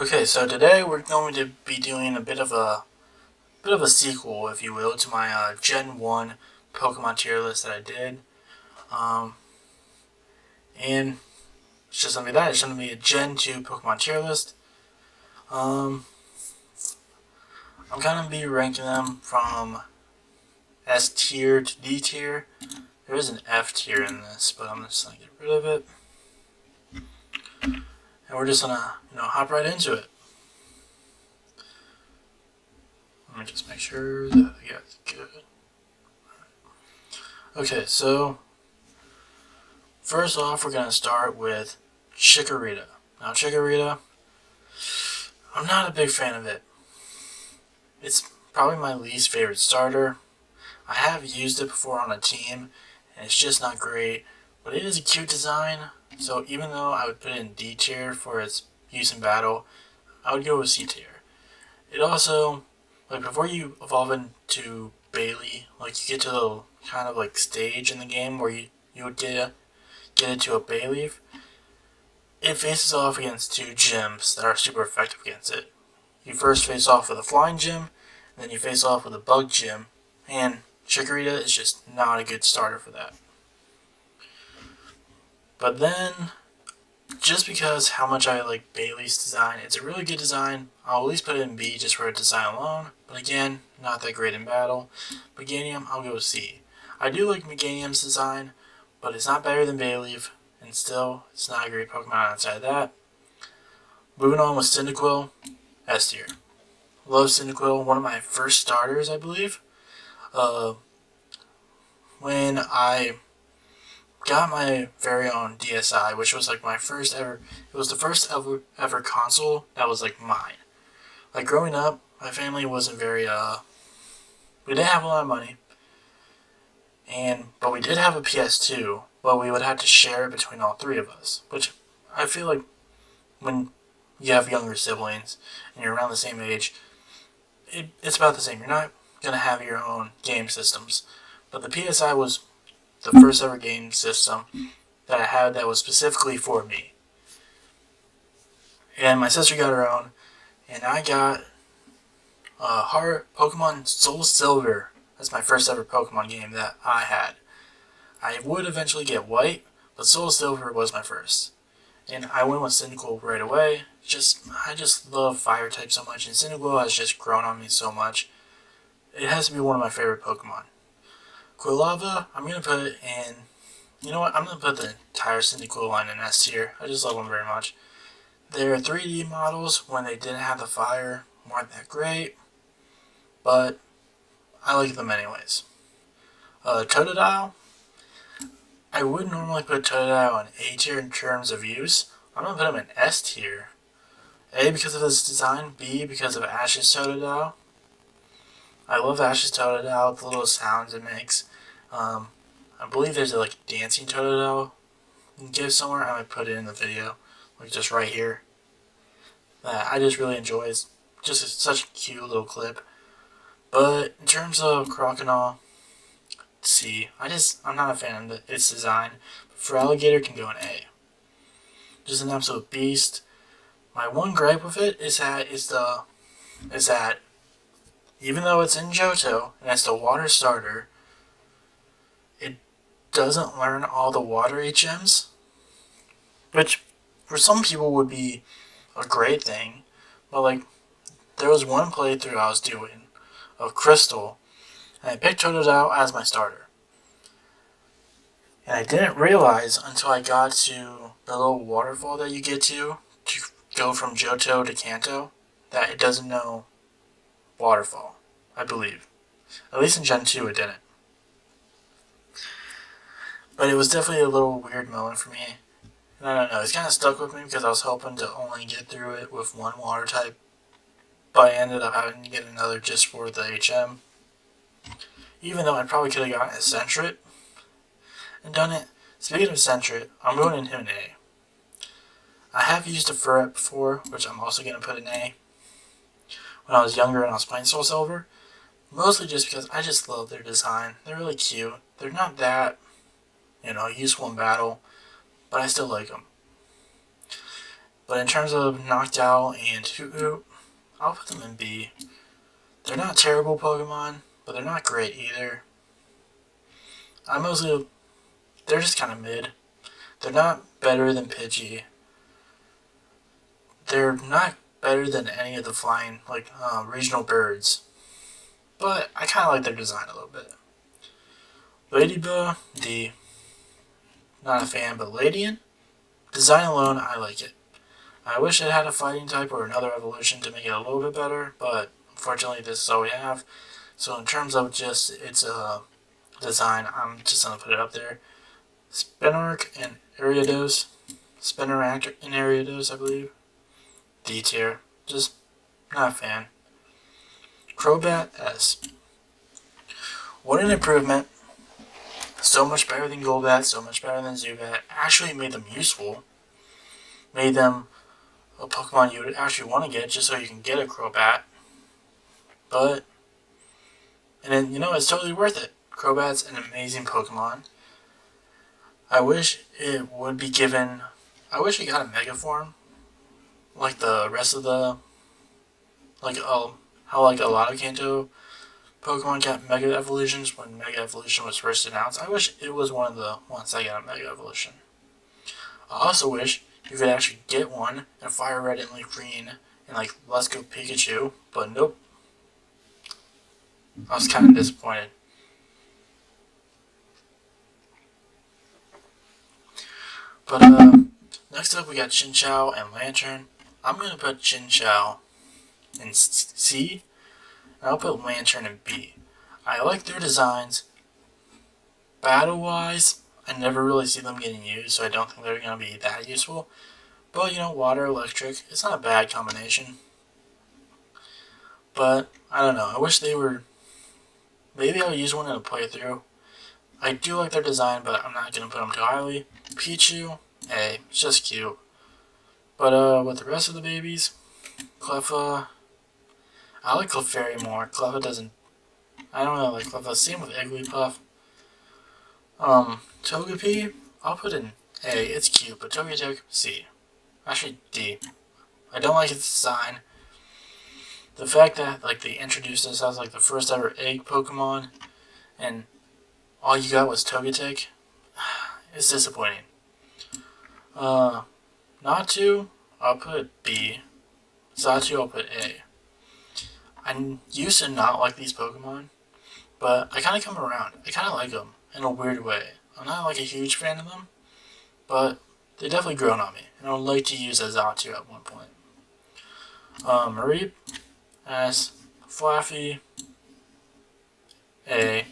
Okay, so today we're going to be doing a bit of a sequel, if you will, to my Gen 1 Pokemon tier list that I did. Um, and it's just gonna be that. It's gonna be a Gen 2 Pokemon tier list. Um, I'm gonna be ranking them from S tier to D tier. There is an F tier in this, but I'm just gonna get rid of it. And we're just gonna, hop right into it. Let me just make sure that I got good. Okay, so first off, we're gonna start with Chikorita. Now, Chikorita, I'm not a big fan of it. It's probably my least favorite starter. I have used it before on a team, and it's just not great. But it is a cute design, so even though I would put it in D tier for its use in battle, I would go with C tier. It also, before you evolve into Bailey, you get to the kind of stage in the game where you would get into a Bayleaf. It faces off against two gyms that are super effective against it. You first face off with a flying gym, and then you face off with a bug gym, and Chikorita is just not a good starter for that. But then, just because how much I like Bailey's design, it's a really good design. I'll at least put it in B just for its design alone, but again, not that great in battle. Meganium, I'll go with C. I do like Meganium's design, but it's not better than Bayleaf, and still, it's not a great Pokemon outside of that. Moving on with Cyndaquil, S tier. Love Cyndaquil, one of my first starters, I believe. When I got my very own DSi, which was my first ever, it was the first ever console that was mine. Growing up, my family wasn't very, we didn't have a lot of money, but we did have a PS2, but we would have to share it between all three of us, which I feel like when you have younger siblings and you're around the same age, it's about the same. You're not going to have your own game systems. But the PSI was the first ever game system that I had that was specifically for me. And my sister got her own, and I got Pokemon Soul Silver. That's my first ever Pokemon game that I had. I would eventually get White, but Soul Silver was my first. And I went with Cyndaquil right away. I just love fire type so much, and Cyndaquil has just grown on me so much. It has to be one of my favorite Pokemon. Quilava, I'm gonna put it in. You know what? I'm gonna put the entire Cyndaquil line in S tier. I just love them very much. Their 3D models, when they didn't have the fire, weren't that great, but I like them anyways. Totodile, I would normally put Totodile in A tier in terms of use. I'm gonna put him in S tier. A, because of his design. B, because of Ash's Totodile. I love Ash's Totodile, the little sounds it makes. I believe there's a dancing Totodile gift somewhere. I might put it in the video, just right here. That I just really enjoy. It's just such a cute little clip. But in terms of Croconaw, C. I'm not a fan of its design. For Alligator, can go in A. Just an absolute beast. My one gripe with it is that even though it's in Johto and it's the water starter, it doesn't learn all the water HMs, which for some people would be a great thing. But there was one playthrough I was doing of Crystal, and I picked Totodile as my starter. And I didn't realize until I got to the little waterfall that you get to go from Johto to Kanto that it doesn't know waterfall, I believe. At least in Gen 2 it didn't. But it was definitely a little weird moment for me. And I don't know, it's kind of stuck with me because I was hoping to only get through it with one water type, but I ended up having to get another just for the HM. Even though I probably could have gotten a Sentret and done it. Speaking of Sentret, I'm going in him in A. I have used a Furret before, which I'm also going to put in A. When I was younger and I was playing Soul Silver, mostly just because I just love their design. They're really cute. They're not that, useful in battle, but I still like them. But in terms of Noctowl and Hoot, I'll put them in B. They're not terrible Pokemon, but they're not great either. They're just kind of mid. They're not better than Pidgey. They're not better than any of the flying, regional birds. But I kind of like their design a little bit. Ladybug, D. Not a fan, but Ladian, design alone, I like it. I wish it had a fighting type or another evolution to make it a little bit better, but unfortunately this is all we have. So in terms of just its design, I'm just going to put it up there. Spinarak and Ariados. Spinarak and Ariados, I believe. D tier. Just not a fan. Crobat, S. What an improvement. So much better than Golbat, so much better than Zubat. Actually made them useful. Made them a Pokemon you would actually want to get just so you can get a Crobat. And then, it's totally worth it. Crobat's an amazing Pokemon. I wish it would be given... I wish it got a Mega form. Like the rest of the... how a lot of Kanto Pokemon got Mega Evolutions when Mega Evolution was first announced. I wish it was one of the ones that got a Mega Evolution. I also wish you could actually get one in Fire Red and Leaf Green and Let's Go Pikachu, but nope. I was kind of disappointed. But next up we got Chinchou and Lantern. I'm going to put Chinchou in C, and I'll put Lantern in B. I like their designs. Battle-wise, I never really see them getting used, so I don't think they're going to be that useful. But, water, electric, it's not a bad combination. But, I don't know, I wish they were... Maybe I'll use one in a playthrough. I do like their design, but I'm not going to put them too highly. Pichu, A, it's just cute. But, with the rest of the babies, Cleffa... I like Clefairy more. Cleffa doesn't... I don't know, like Cleffa. Same with Igglybuff. Togepi, I'll put in A. It's cute, but Togetic, C. Actually, D. I don't like its design. The fact that, they introduced us as, the first ever egg Pokemon, and all you got was Togetic, it's disappointing. Natu, I'll put B. Xatu, I'll put A. I used to not like these Pokemon, but I kind of come around. I kind of like them in a weird way. I'm not a huge fan of them, but they definitely grown on me, and I would like to use a Xatu at one point. Mareep, S. Flaffy, A.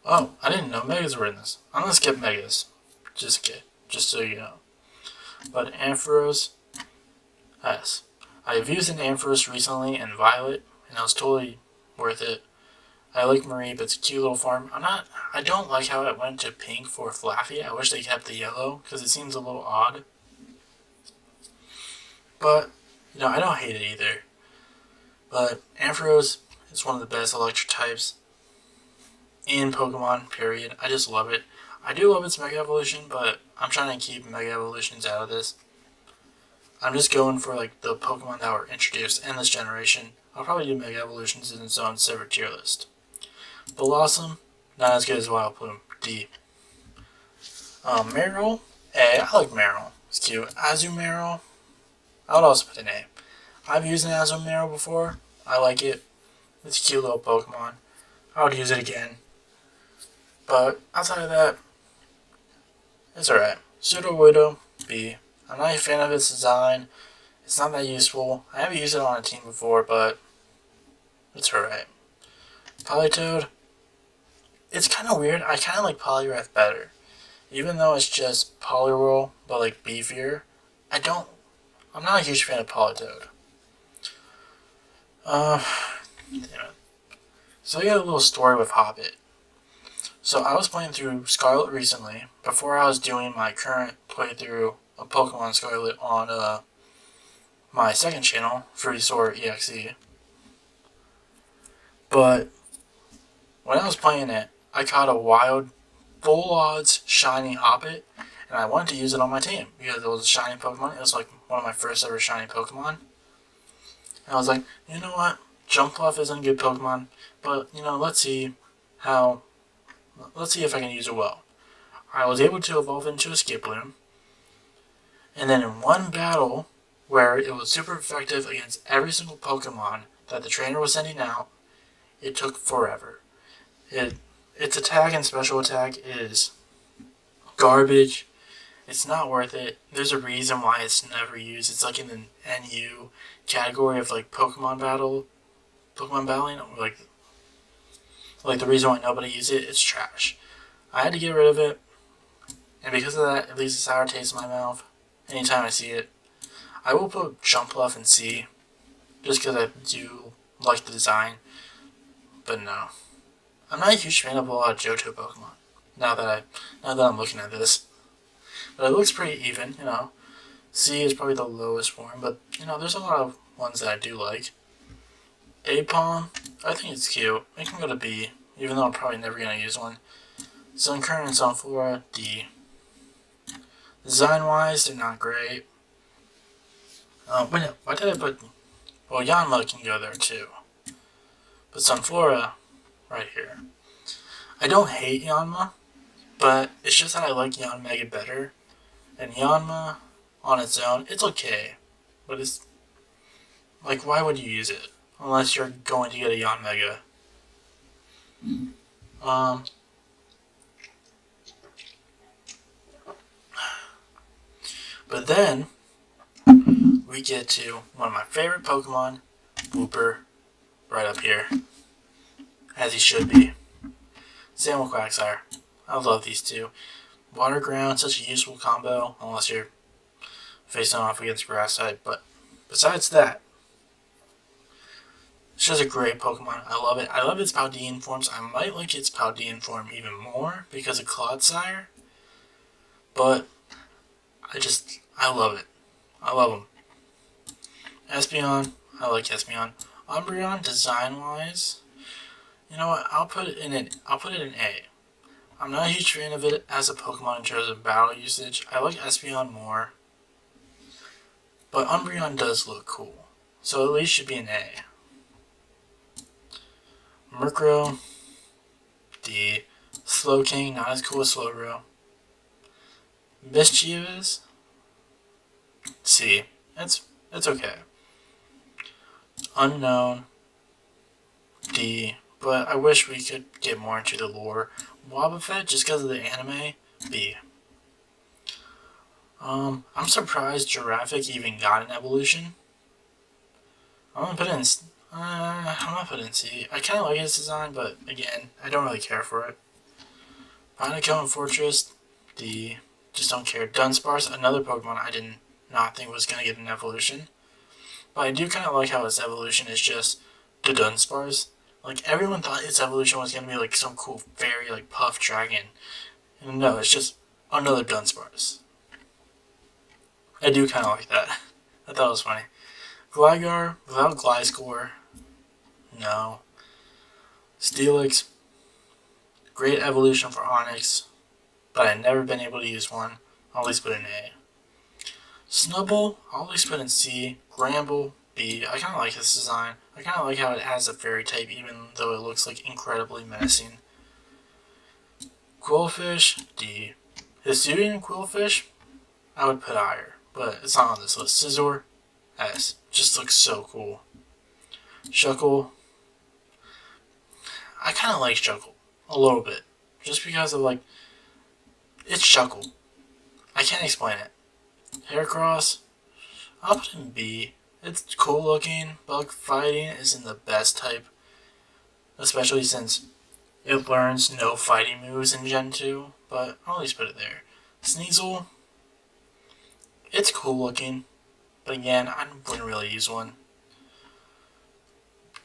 Oh, I didn't know Megas were in this. I'm gonna skip Megas. Just so you know. But Ampharos, S. I've used an Ampharos recently in Violet, and it was totally worth it. I like Mareep, it's a cute little farm. I don't like how it went to pink for Flaffy. I wish they kept the yellow, because it seems a little odd. But, I don't hate it either. But Ampharos is one of the best electric types in Pokemon, period. I just love it. I do love its Mega Evolution, but I'm trying to keep Mega Evolutions out of this. I'm just going for the Pokemon that were introduced in this generation. I'll probably do Mega Evolutions in its own separate tier list. Blossom, not as good as Vileplume, D. Marill, A. I like Marill. It's cute. Azumarill, I would also put an A. I've used an Azumarill before. I like it. It's a cute little Pokemon. I would use it again. But outside of that, it's alright. Sudowoodo, B. I'm not a fan of its design. It's not that useful. I have used it on a team before, but it's alright. Politoed, it's kind of weird. I kind of like Poliwrath better. Even though it's just Poliwhirl, but beefier. I'm not a huge fan of Politoed. Damn it. So I got a little story with Hobbit. So I was playing through Scarlet recently, before I was doing my current playthrough of Pokemon Scarlet on my second channel, Fruity EXE. But when I was playing it, I caught a wild, full odds shiny Hobbit, and I wanted to use it on my team because it was a shiny Pokemon. It was like one of my first ever shiny Pokemon. And I was like, you know what? Jumpluff isn't a good Pokemon, but let's see if I can use it well. I was able to evolve into a Skiploom, and then in one battle where it was super effective against every single Pokemon that the trainer was sending out, it took forever. Its attack and special attack is garbage. It's not worth it. There's a reason why it's never used. It's like in the NU category of like Pokemon battling, or like the reason why nobody uses it. It's trash. I had to get rid of it, and because of that, it leaves a sour taste in my mouth anytime I see it. I will put Jumpluff in C, just because I do like the design, but no. I'm not a huge fan of a lot of Johto Pokemon, now that I'm looking at this. But it looks pretty even, C is probably the lowest form, but, there's a lot of ones that I do like. Aipom, I think it's cute. It can go to B, even though I'm probably never going to use one. Sunkern and Sunflora, D. Design-wise, they're not great. Wait, no, why did I put... Well, Yanma can go there too. But Sunflora, right here. I don't hate Yanma, but it's just that I like Yanmega better. And Yanma, on its own, it's okay. But it's... like, why would you use it? Unless you're going to get a Yanmega. But then, we get to one of my favorite Pokemon, Wooper, right up here. As he should be. Same with Quagsire. I love these two. Water Ground, such a useful combo, unless you're facing off against Grass type. But besides that, it's just a great Pokemon. I love it. I love its Paldean forms. I might like its Paldean form even more because of Clodsire. But I love it. I love them. Espeon, I like Espeon. Umbreon, design-wise, you know what? I'll put it in A. I'm not a huge fan of it as a Pokemon in terms of battle usage. I like Espeon more, but Umbreon does look cool, so at least should be an A. Murkrow, D. Slowking, not as cool as Slowbro. Mischievous, C. It's okay. Unknown, D. But I wish we could get more into the lore. Wobbuffet, just because of the anime, B. I'm surprised Giraffic even got an evolution. I'm gonna put it in C. I kind of like his design, but again, I don't really care for it. Pineco and Fortress, D. Just don't care. Dunsparce, another Pokemon I did not think was gonna get an evolution. But I do kind of like how its evolution is just the Dunsparce. Like, everyone thought its evolution was gonna be like some cool fairy, like Puff Dragon. And no, it's just another Dunsparce. I do kind of like that. I thought it was funny. Gligar, without Gliscor, no. Steelix, great evolution for Onix, but I've never been able to use one. I'll at least put in A. Snubbull, I'll at least put in C. Gramble, B. I kind of like his design. I kind of like how it has a fairy type even though it looks like incredibly menacing. Quillfish, D. Hisuian Quillfish, I would put higher, but it's not on this list. Scizor, S. Just looks so cool. Shuckle, I kind of like Shuckle a little bit, just because of like, it's Shuckle. I can't explain it. Heracross, I'll put in B. It's cool looking. Bug fighting isn't the best type, especially since it learns no fighting moves in Gen 2, but I'll at least put it there. Sneasel, it's cool looking, but again, I wouldn't really use one.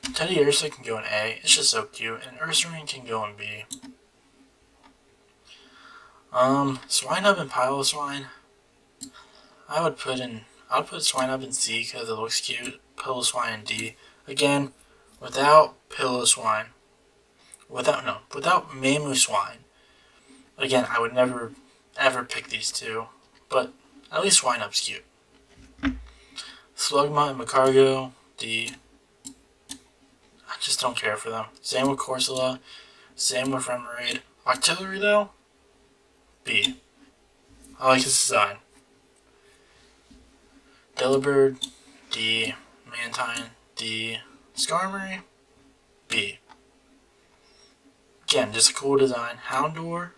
Teddiursa can go in A, it's just so cute, and Ursaring can go in B. Swinub and Piloswine, I would put Swinub in C because it looks cute. Piloswine in D. Again, without Piloswine, without Mamoswine, again, I would never ever pick these two, but at least Winup's cute. Slugma and Magcargo, D. I just don't care for them. Same with Corsola, same with Remoraid. Octillery though, B. I like his design. Delibird, D. Mantine, D. Skarmory, B. Again, just a cool design. Houndour,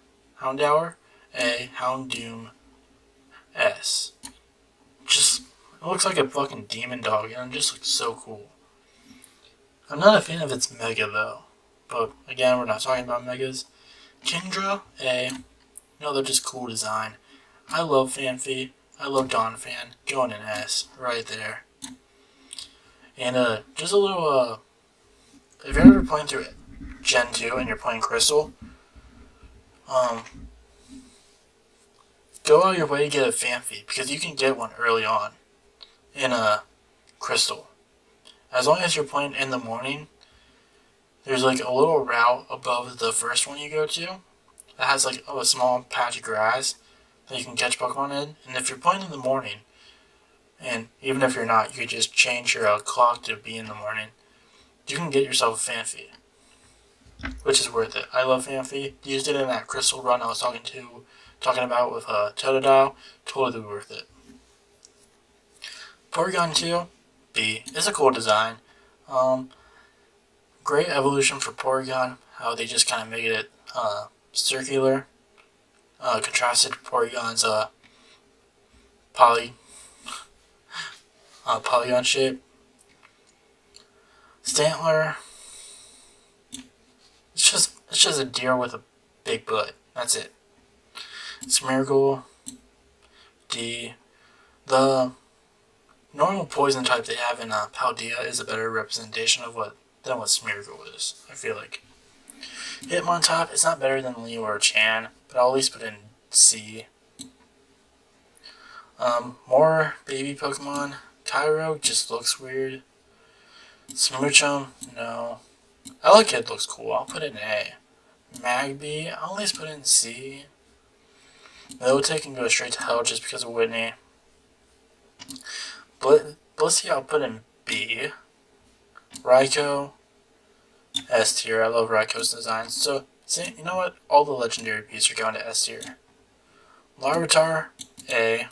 A. Houndoom, S. Just, it looks like a fucking demon dog, and it just looks so cool. I'm not a fan of its Mega though, but again, we're not talking about Megas. Kingdra, A. Another just cool design. I love Phanpy. I love Donphan. Going in S, right there. And just a little, if you're ever playing through Gen 2 and you're playing Crystal, go out your way to get a Phanpy, because you can get one early on in Crystal. As long as you're playing in the morning, there's like a little route above the first one you go to that has like a small patch of grass that you can catch Pokemon in. And if you're playing in the morning, and even if you're not, you could just change your clock to be in the morning, you can get yourself a Phanpy, which is worth it. I love Phanpy. Used it in that Crystal run I was talking about with Totodile. Totally worth it. Porygon 2, B. It's a cool design. Great evolution for Porygon. How they just kind of made it circular. Contrasted to Porygon's polygon shape. Stantler. It's just a deer with a big butt. That's it. Smeargle, D. The normal poison type they have in Paldea is a better representation of than what Smeargle is, I feel like. Hitmontop is not better than Leo or Chan, but I'll at least put in C. More baby Pokemon. Tyro just looks weird. Smoochum, no. Elekid looks cool, I'll put in A. Magby, I'll at least put in C. Milotic can go straight to hell just because of Whitney. Blissey, I'll put in B. Raikou, S tier. I love Raikou's design. So, see, you know what? All the legendary beasts are going to S tier. Larvitar, A.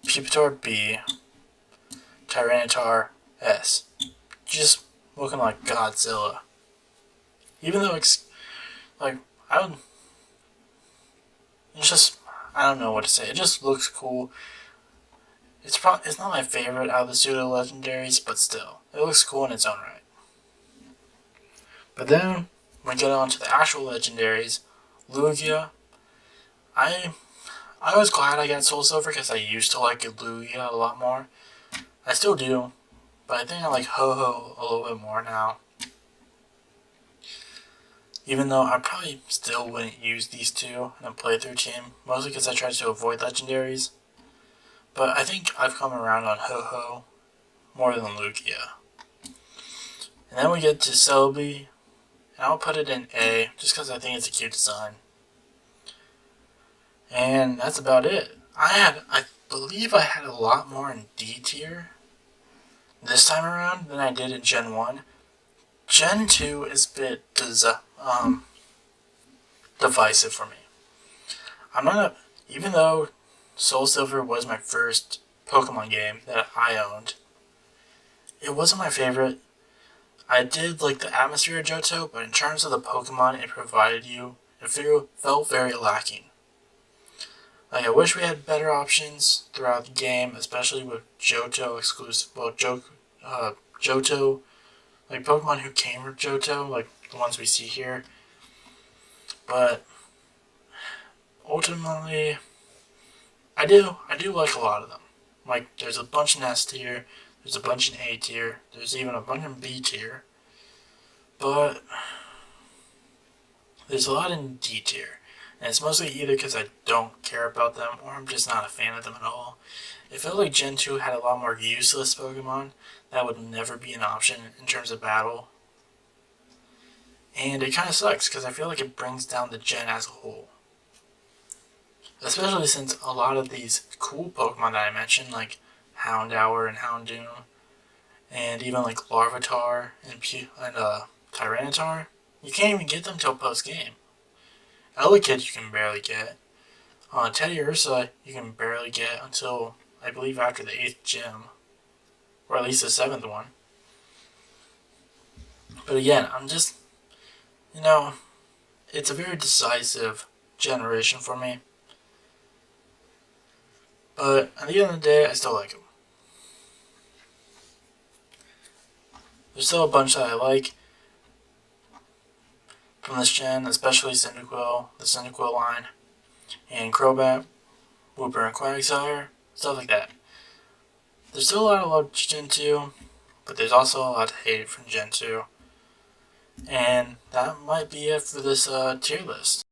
Pupitar, B. Tyranitar, S. Just looking like Godzilla. Even though it's like, I don't know what to say. It just looks cool. It's not my favorite out of the pseudo legendaries, but still, it looks cool in its own right. But then we get on to the actual legendaries. Lugia. I was glad I got Soul Silver because I used to like Lugia a lot more. I still do, but I think I like Ho-Oh a little bit more now. Even though I probably still wouldn't use these two in a playthrough team, mostly because I tried to avoid legendaries. But I think I've come around on Ho-Oh more than Lugia. And then we get to Celebi, and I'll put it in A, just because I think it's a cute design. And that's about it. I believe I had a lot more in D tier this time around than I did in Gen 1. Gen 2 is a bit divisive for me. Even though Soul Silver was my first Pokemon game that I owned, it wasn't my favorite. I did like the atmosphere of Johto, but in terms of the Pokemon it provided you, it felt very lacking. Like, I wish we had better options throughout the game, especially with Johto exclusive. Well, Johto, like Pokemon who came with Johto, like the ones we see here. But ultimately, I do like a lot of them. Like, there's a bunch in S tier, there's a bunch in A tier, there's even a bunch in B tier. But there's a lot in D tier. And it's mostly either because I don't care about them or I'm just not a fan of them at all. It felt like Gen 2 had a lot more useless Pokemon that would never be an option in terms of battle. And it kind of sucks because I feel like it brings down the gen as a whole. Especially since a lot of these cool Pokemon that I mentioned, like Houndour and Houndoom, and even like Larvitar and Tyranitar, you can't even get them till post game. Elekid you can barely get. Teddiursa you can barely get until I believe after the 8th gym, or at least the 7th one. But again, it's a very decisive generation for me. But at the end of the day, I still like them. There's still a bunch that I like from this gen, especially Cyndaquil, the Cyndaquil line, and Crobat, Wooper, and Quagsire, stuff like that. There's still a lot of love to Gen 2, but there's also a lot to hate from Gen 2. And that might be it for this tier list.